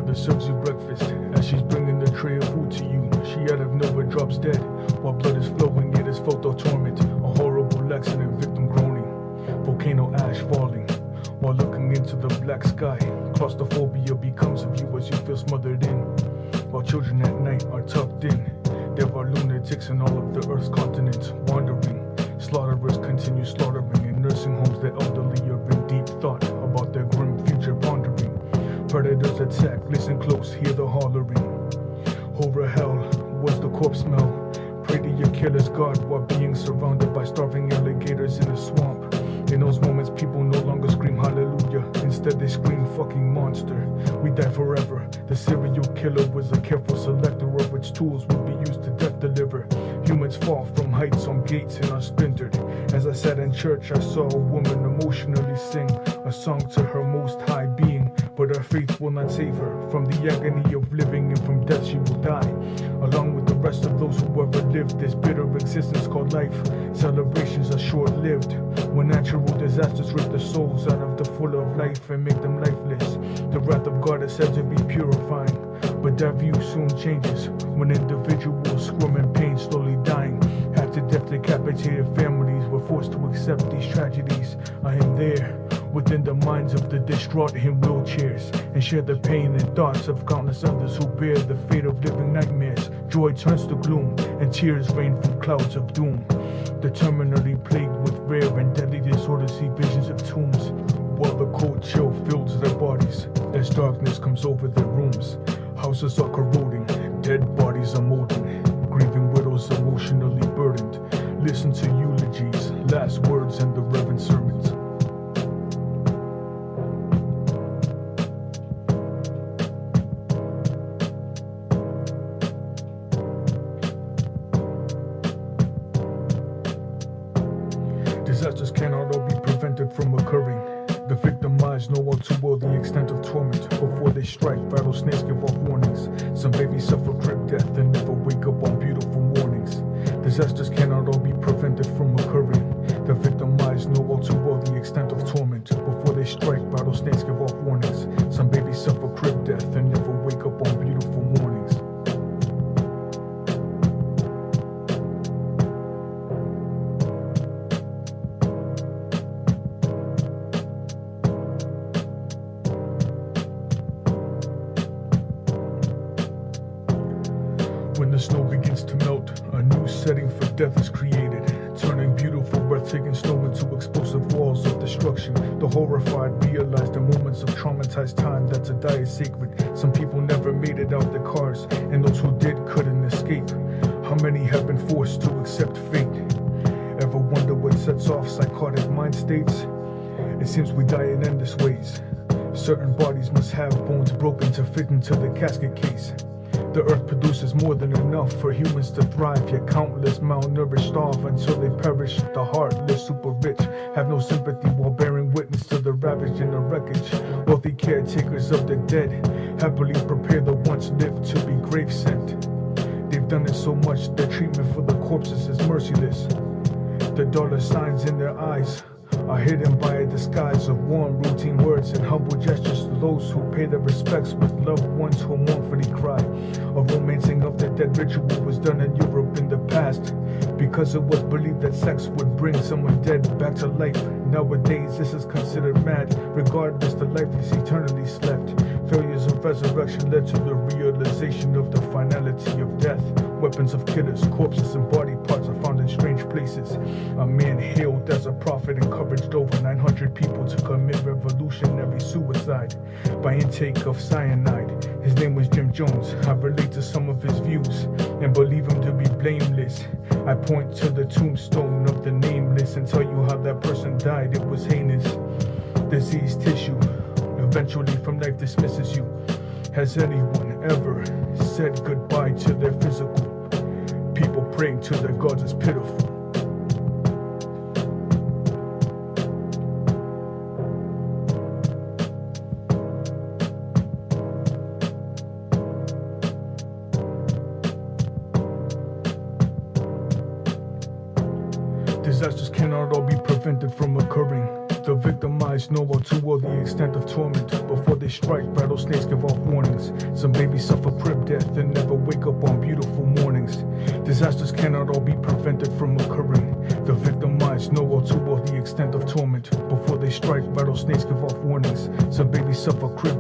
mother serves you breakfast. As she's bringing the tray of food to you, she out of nowhere drops dead. While blood is flowing, it is felt of torment. A horrible accident, victim groaning. Volcano ash falling. While looking into the black sky, claustrophobia becomes of you as you feel smothered in. While children at night are tucked in, there are lunatics in all of the earth's continents wandering. Slaughterers continue slaughtering. In nursing homes, the elderly are in deep thought about their grim future pondering. Predators attack, listen close, hear the hollering. Horror hell, what's the corpse smell? Pray to your killer's God while being surrounded by starving alligators in a swamp. In those moments, people no longer scream hallelujah. Instead, they scream fucking monster. We die forever. The serial killer was a careful selector of which tools would be used to death deliver. Humans fall from heights on gates and are splintered. As I sat in church, I saw a woman emotionally sing a song to her most high being. But her faith will not save her from the agony of living, and from death she will die, along with the rest of those who ever lived this bitter existence called life. Celebrations are short-lived when natural disasters rip the souls out of the full of life and make them lifeless. The wrath of God is said to be purifying, but that view soon changes when individuals squirm in pain, slowly dying. After death, decapitated families were forced to accept these tragedies. I am there within the minds of the distraught in wheelchairs, and share the pain and thoughts of countless others who bear the fate of living nightmares. Joy turns to gloom, and tears rain from clouds of doom. The terminally plagued with rare and deadly disorders see visions of tombs, while the cold chill fills their bodies as darkness comes over their rooms. Houses are corroding, dead bodies are molding, grieving widows emotionally burdened. Listen to eulogies, last words, and the reverend sermons. Disasters cannot all be prevented from occurring. The victimized know all too well the extent of torment. Before they strike, rattlesnakes give off warnings. Some babies suffer quick death and never wake up on beautiful mornings. Disasters cannot all be prevented from occurring. The victimized know all too well the extent of torment. Before they strike, rattlesnakes give off warnings. Some babies suffer quick death and never wake up on beautiful mornings. When the snow begins to melt, a new setting for death is created, turning beautiful, breathtaking snow into explosive walls of destruction. The horrified realize the moments of traumatized time that to die is sacred. Some people never made it out their cars, and those who did couldn't escape. How many have been forced to accept fate? Ever wonder what sets off psychotic mind states? It seems we die in endless ways. Certain bodies must have bones broken to fit into the casket case. The earth produces more than enough for humans to thrive, yet countless malnourished starve until they perish. The heartless, super rich, have no sympathy while bearing witness to the ravage and the wreckage. Wealthy caretakers of the dead happily prepare the once lived to be grave sent. They've done it so much, their treatment for the corpses is merciless. The dollar signs in their eyes are hidden by a disguise of warm, routine words and humble gestures to those who pay their respects with loved ones who mournfully cry. A romancing of the dead ritual was done in Europe in the past, because it was believed that sex would bring someone dead back to life. Nowadays, this is considered mad. Regardless, the life is eternally slept. Failures of resurrection led to the realization of the finality of death. Weapons of killers, corpses, and body parts are found in strange places. A man hailed as a prophet encouraged over 900 people to commit revolutionary suicide by intake of cyanide. His name was Jim Jones. I relate to some of his views and believe him to be blameless. I point to the tombstone of the nameless and tell you how that person died. It was heinous. Diseased tissue eventually from life dismisses you. Has anyone ever said goodbye to their physical? People praying to their gods is pitiful. Disasters cannot all be prevented from occurring. The victimized mice know all too well the extent of torment. Before they strike, rattlesnakes give off warnings. Some babies suffer crib death and never wake up on beautiful mornings. Disasters cannot all be prevented from occurring. The victimized know all too well the extent of torment. Before they strike, rattlesnakes give off warnings. Some babies suffer crib